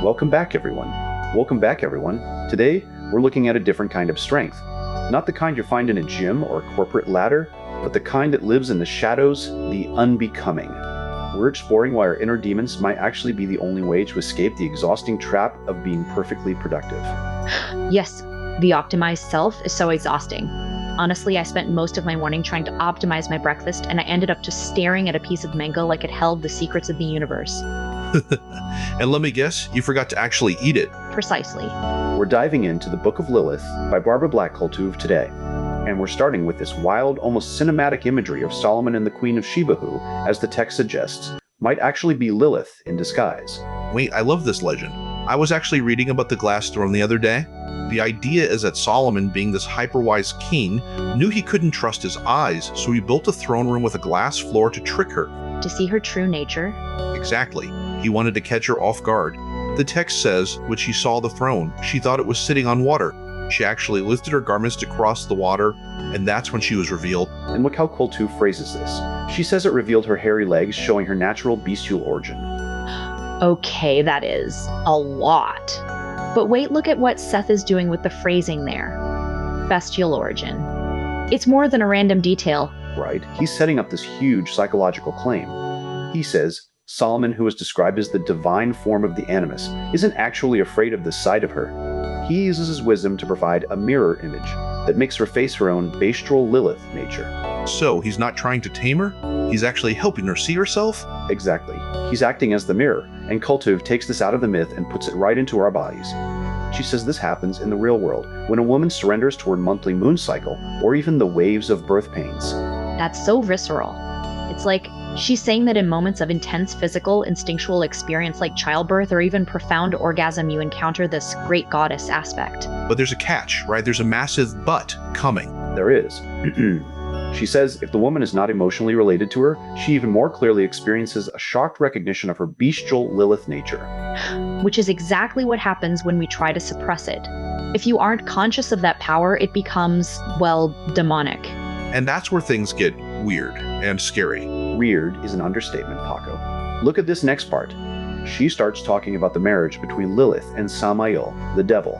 Welcome back, everyone. Welcome back, everyone. Today, we're looking at a different kind of strength. Not the kind you find in a gym or corporate ladder, but the kind that lives in the shadows, the unbecoming. We're exploring why our inner demons might actually be the only way to escape the exhausting trap of being perfectly productive. Yes, the optimized self is so exhausting. Honestly, I spent most of my morning trying to optimize my breakfast, and I ended up just staring at a piece of mango like it held the secrets of the universe. And let me guess, you forgot to actually eat it. Precisely. We're diving into the Book of Lilith by Black Koltuv today. And we're starting with this wild, almost cinematic imagery of Solomon and the Queen of Sheba who, as the text suggests, might actually be Lilith in disguise. Wait, I love this legend. I was actually reading about the glass throne the other day. The idea is that Solomon, being this hyper-wise king, knew he couldn't trust his eyes, so he built a throne room with a glass floor to trick her. To see her true nature? Exactly. He wanted to catch her off guard. The text says, when she saw the throne, she thought it was sitting on water. She actually lifted her garments to cross the water, and that's when she was revealed. And look how Koltuv phrases this. She says it revealed her hairy legs, showing her natural bestial origin. Okay, that is a lot. But wait, look at what Seth is doing with the phrasing there. Bestial origin. It's more than a random detail. Right? He's setting up this huge psychological claim. He says, Solomon, who is described as the divine form of the animus, isn't actually afraid of the sight of her. He uses his wisdom to provide a mirror image that makes her face her own bestial Lilith nature. So he's not trying to tame her? He's actually helping her see herself? Exactly. He's acting as the mirror, and Koltuv takes this out of the myth and puts it right into our bodies. She says this happens in the real world, when a woman surrenders to her monthly moon cycle, or even the waves of birth pains. That's so visceral. It's like she's saying that in moments of intense physical, instinctual experience like childbirth or even profound orgasm, you encounter this great goddess aspect. But there's a catch, right? There's a massive but coming. There is. She says if the woman is not emotionally related to her, she even more clearly experiences a shocked recognition of her bestial Lilith nature. Which is exactly what happens when we try to suppress it. If you aren't conscious of that power, it becomes, well, demonic. And that's where things get weird and scary. Weird is an understatement, Paco. Look at this next part. She starts talking about the marriage between Lilith and Samael, the devil.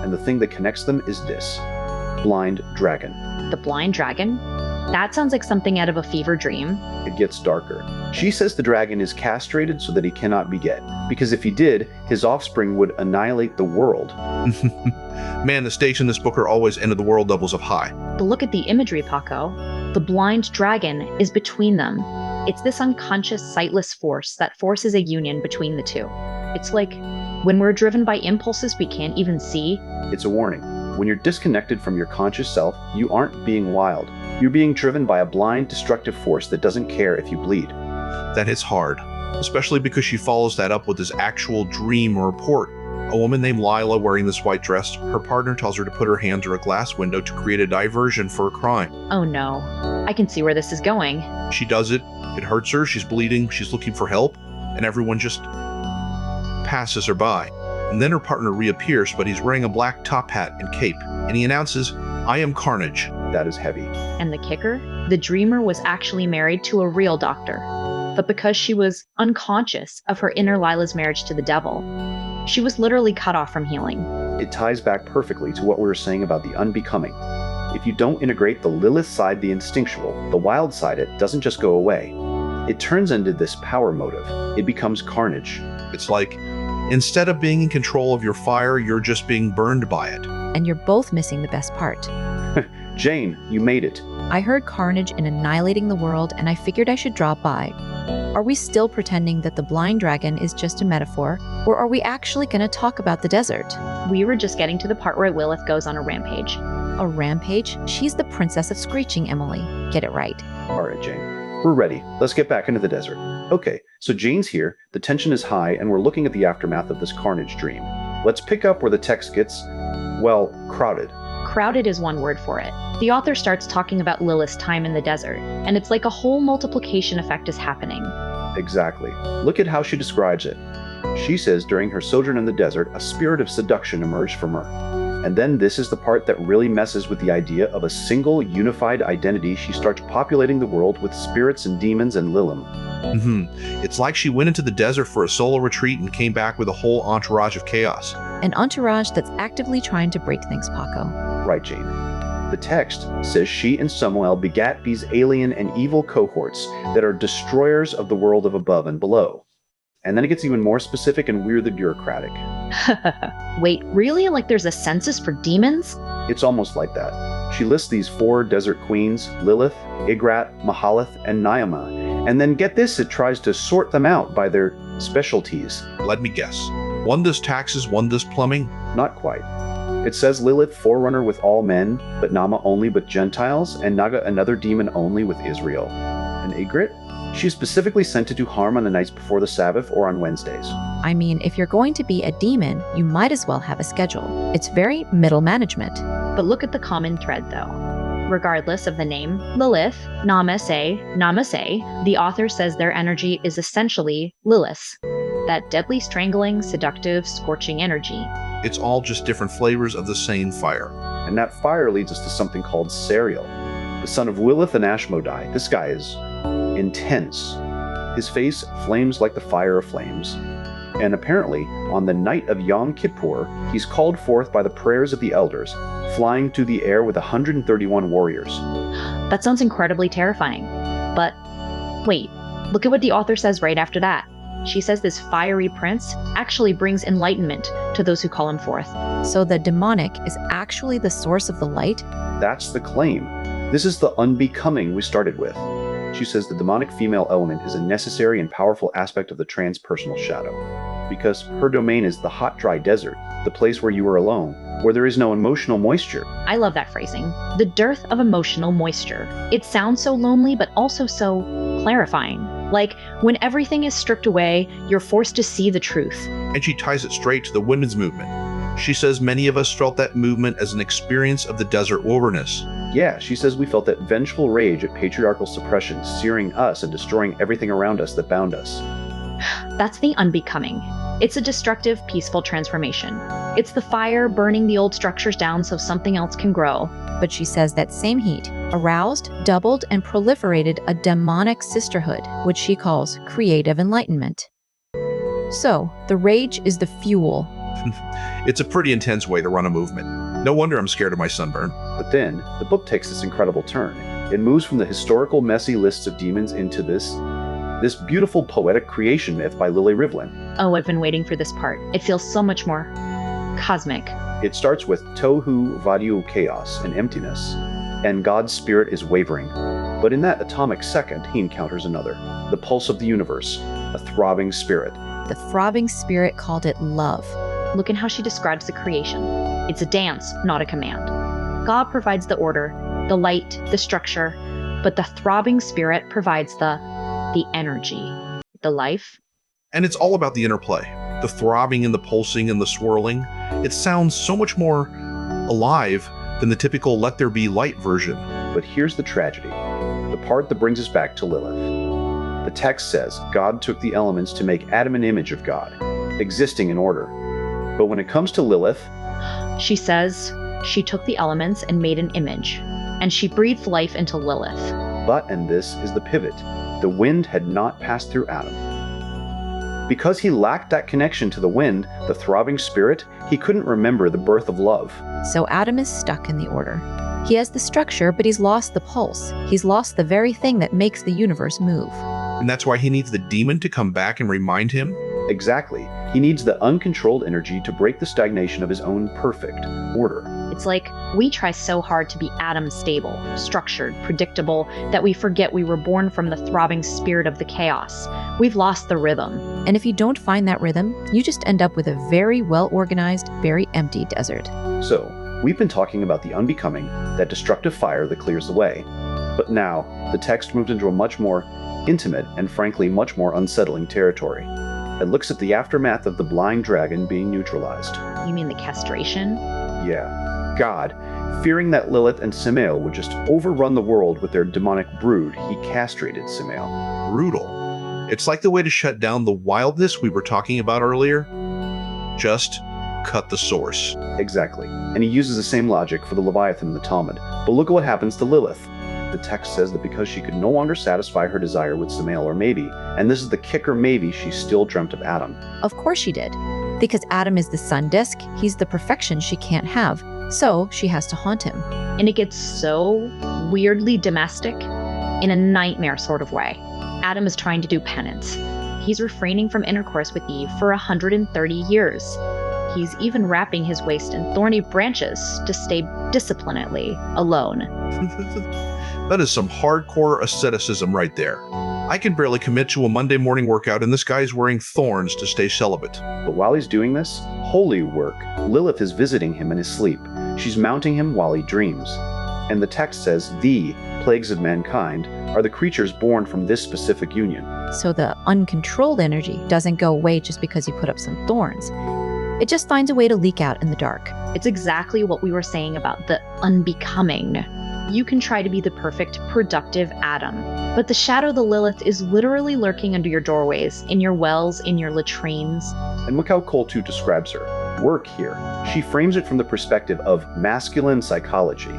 And the thing that connects them is this: blind dragon. The blind dragon? That sounds like something out of a fever dream. It gets darker. She says the dragon is castrated so that he cannot beget, because if he did, his offspring would annihilate the world. Man, the stakes in this book are always end of the world levels of high. But look at the imagery, Paco. The blind dragon is between them. It's this unconscious, sightless force that forces a union between the two. It's like when we're driven by impulses we can't even see. It's a warning. When you're disconnected from your conscious self, you aren't being wild. You're being driven by a blind, destructive force that doesn't care if you bleed. That hits hard, especially because she follows that up with this actual dream or report. A woman named Lila wearing this white dress, her partner tells her to put her hand through a glass window to create a diversion for a crime. Oh no, I can see where this is going. She does it, it hurts her, she's bleeding, she's looking for help, and everyone just passes her by. And then her partner reappears, but he's wearing a black top hat and cape, and he announces, "I am Carnage." That is heavy. And the kicker? The dreamer was actually married to a real doctor. But because she was unconscious of her inner Lila's marriage to the devil, she was literally cut off from healing. It ties back perfectly to what we were saying about the unbecoming. If you don't integrate the Lilith side, the instinctual, the wild side, it doesn't just go away. It turns into this power motive. It becomes carnage. It's like, instead of being in control of your fire, you're just being burned by it. And you're both missing the best part. Jane, you made it. I heard carnage in annihilating the world, and I figured I should drop by. Are we still pretending that the blind dragon is just a metaphor, or are we actually going to talk about the desert? We were just getting to the part where Lilith goes on a rampage. A rampage? She's the princess of screeching, Emily. Get it right. All right, Jane. We're ready. Let's get back into the desert. Okay, so Jane's here, the tension is high, and we're looking at the aftermath of this carnage dream. Let's pick up where the text gets, well, crowded. Crowded is one word for it. The author starts talking about Lilith's time in the desert, and it's like a whole multiplication effect is happening. Exactly. Look at how she describes it. She says during her sojourn in the desert, a spirit of seduction emerged from her. And then this is the part that really messes with the idea of a single unified identity. She starts populating the world with spirits and demons and Lilim. It's like she went into the desert for a solo retreat and came back with a whole entourage of chaos. An entourage that's actively trying to break things, Paco. Right, Jane. The text says she and Samuel begat these alien and evil cohorts that are destroyers of the world of above and below. And then it gets even more specific and weirdly bureaucratic. Wait, really? Like there's a census for demons? It's almost like that. She lists these 4 desert queens, Lilith, Igrat, Mahalath, and Naamah. And then get this, it tries to sort them out by their specialties. Let me guess. One does taxes, one does plumbing? Not quite. It says Lilith, forerunner with all men, but Naamah only with Gentiles, and Naga, another demon only with Israel. And Igrat? She is specifically sent to do harm on the nights before the Sabbath or on Wednesdays. I mean, if you're going to be a demon, you might as well have a schedule. It's very middle management. But look at the common thread, though. Regardless of the name, Lilith, Namaseh, the author says their energy is essentially Lilith, that deadly strangling, seductive, scorching energy. It's all just different flavors of the same fire. And that fire leads us to something called Serial, the son of Lilith and Ashmodai. This guy is intense. His face flames like the fire of flames. And apparently, on the night of Yom Kippur, he's called forth by the prayers of the elders, flying through the air with 131 warriors. That sounds incredibly terrifying. But wait, look at what the author says right after that. She says this fiery prince actually brings enlightenment to those who call him forth. So the demonic is actually the source of the light? That's the claim. This is the unbecoming we started with. She says the demonic female element is a necessary and powerful aspect of the transpersonal shadow, because her domain is the hot, dry desert, the place where you are alone, where there is no emotional moisture. I love that phrasing. The dearth of emotional moisture. It sounds so lonely, but also so clarifying. Like, when everything is stripped away, you're forced to see the truth. And she ties it straight to the women's movement. She says many of us felt that movement as an experience of the desert wilderness. Yeah, she says we felt that vengeful rage at patriarchal suppression, searing us and destroying everything around us that bound us. That's the unbecoming. It's a destructive, peaceful transformation. It's the fire burning the old structures down so something else can grow. But she says that same heat aroused, doubled, and proliferated a demonic sisterhood, which she calls creative enlightenment. So, the rage is the fuel. It's a pretty intense way to run a movement. No wonder I'm scared of my sunburn. But then, the book takes this incredible turn. It moves from the historical, messy lists of demons into this beautiful poetic creation myth by Lily Rivlin. Oh, I've been waiting for this part. It feels so much more cosmic. It starts with Tohu Vadiu, chaos and emptiness, and God's spirit is wavering. But in that atomic second, he encounters another, the pulse of the universe, a throbbing spirit. The throbbing spirit called it love. Look at how she describes the creation. It's a dance, not a command. God provides the order, the light, the structure, but the throbbing spirit provides the energy, the life. And it's all about the interplay, the throbbing and the pulsing and the swirling. It sounds so much more alive than the typical let there be light version. But here's the tragedy, the part that brings us back to Lilith. The text says God took the elements to make Adam an image of God, existing in order. But when it comes to Lilith, she says she took the elements and made an image, and she breathed life into Lilith. But, and this is the pivot, the wind had not passed through Adam. Because he lacked that connection to the wind, the throbbing spirit, he couldn't remember the birth of love. So Adam is stuck in the order. He has the structure, but he's lost the pulse. He's lost the very thing that makes the universe move. And that's why he needs the demon to come back and remind him? Exactly. He needs the uncontrolled energy to break the stagnation of his own perfect order. It's like we try so hard to be atom stable, structured, predictable, that we forget we were born from the throbbing spirit of the chaos. We've lost the rhythm. And if you don't find that rhythm, you just end up with a very well-organized, very empty desert. So, we've been talking about the unbecoming, that destructive fire that clears the way. But now, the text moved into a much more intimate and frankly much more unsettling territory. It looks at the aftermath of the blind dragon being neutralized. You mean the castration? Yeah. God, fearing that Lilith and Samael would just overrun the world with their demonic brood, he castrated Samael. Brutal. It's like the way to shut down the wildness we were talking about earlier. Just cut the source. Exactly. And he uses the same logic for the Leviathan in the Talmud. But look at what happens to Lilith. The text says that because she could no longer satisfy her desire with Samael or maybe, and this is the kicker maybe, she still dreamt of Adam. Of course she did. Because Adam is the sun disk, he's the perfection she can't have. So she has to haunt him. And it gets so weirdly domestic in a nightmare sort of way. Adam is trying to do penance. He's refraining from intercourse with Eve for 130 years. He's even wrapping his waist in thorny branches to stay disciplinedly alone. That is some hardcore asceticism right there. I can barely commit to a Monday morning workout, and this guy's wearing thorns to stay celibate. But while he's doing this holy work, Lilith is visiting him in his sleep. She's mounting him while he dreams. And the text says the plagues of mankind are the creatures born from this specific union. So the uncontrolled energy doesn't go away just because you put up some thorns. It just finds a way to leak out in the dark. It's exactly what we were saying about the unbecoming. You can try to be the perfect, productive Adam, but the shadow, the Lilith, is literally lurking under your doorways, in your wells, in your latrines. And look how Koltuv describes her work here. She frames it from the perspective of masculine psychology.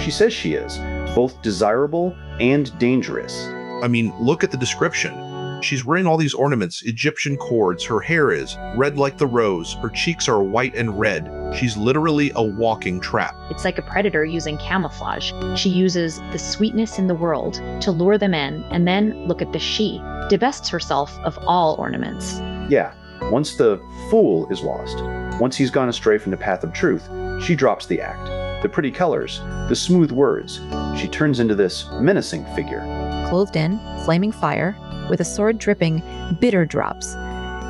She says she is both desirable and dangerous. I mean, look at the description. She's wearing all these ornaments, Egyptian cords, her hair is red like the rose, her cheeks are white and red. She's literally a walking trap. It's like a predator using camouflage. She uses the sweetness in the world to lure them in, and then look at the she, divests herself of all ornaments. Yeah, once the fool is lost, once he's gone astray from the path of truth, she drops the act. The pretty colors, the smooth words, she turns into this menacing figure. Clothed in flaming fire, with a sword dripping bitter drops,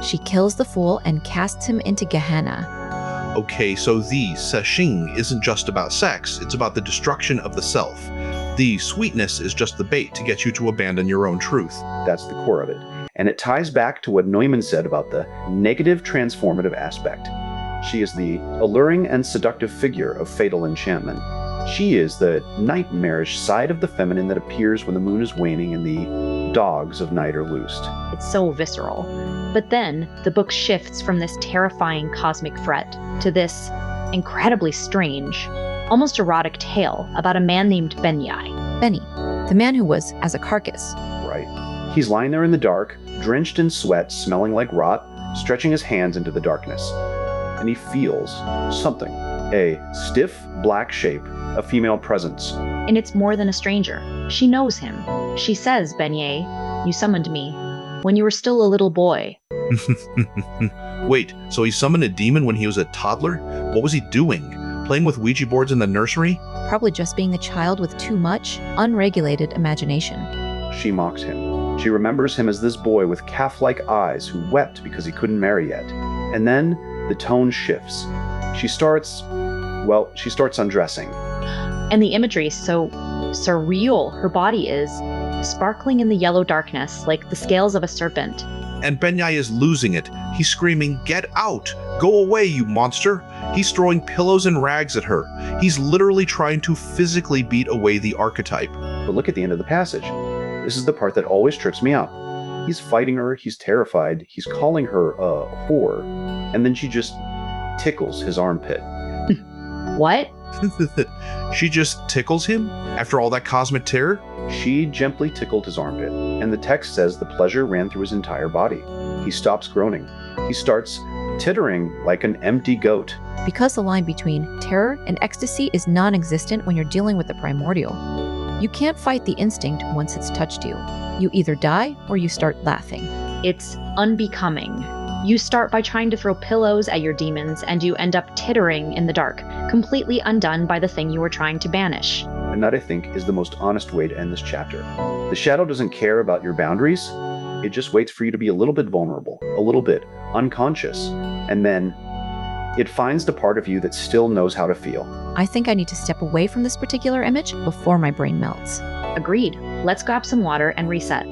she kills the fool and casts him into Gehenna. Okay, so the seshing isn't just about sex, it's about the destruction of the self. The sweetness is just the bait to get you to abandon your own truth. That's the core of it. And it ties back to what Neumann said about the negative transformative aspect. She is the alluring and seductive figure of fatal enchantment. She is the nightmarish side of the feminine that appears when the moon is waning and the dogs of night are loosed. It's so visceral. But then the book shifts from this terrifying cosmic threat to this incredibly strange, almost erotic tale about a man named Benyai. Benny, the man who was as a carcass. Right. He's lying there in the dark, drenched in sweat, smelling like rot, stretching his hands into the darkness. And he feels something. A stiff, black shape, a female presence. And it's more than a stranger. She knows him. She says, Benyai, you summoned me when you were still a little boy. Wait, so he summoned a demon when he was a toddler? What was he doing? Playing with Ouija boards in the nursery? Probably just being a child with too much, unregulated imagination. She mocks him. She remembers him as this boy with calf-like eyes who wept because he couldn't marry yet. And then the tone shifts. She starts undressing. And the imagery is so surreal. Her body is sparkling in the yellow darkness like the scales of a serpent. And Benyai is losing it. He's screaming, "Get out! Go away, you monster!" He's throwing pillows and rags at her. He's literally trying to physically beat away the archetype. But look at the end of the passage. This is the part that always trips me up. He's fighting her, he's terrified, he's calling her a whore, and then she just tickles his armpit. What? She just tickles him? After all that cosmic terror? She gently tickled his armpit, and the text says the pleasure ran through his entire body. He stops groaning. He starts tittering like an empty goat. Because the line between terror and ecstasy is non-existent when you're dealing with the primordial. You can't fight the instinct once it's touched you. You either die or you start laughing. It's unbecoming. You start by trying to throw pillows at your demons, and you end up tittering in the dark, completely undone by the thing you were trying to banish. And that, I think, is the most honest way to end this chapter. The shadow doesn't care about your boundaries. It just waits for you to be a little bit vulnerable, a little bit unconscious, and then it finds the part of you that still knows how to feel. I think I need to step away from this particular image before my brain melts. Agreed. Let's grab some water and reset.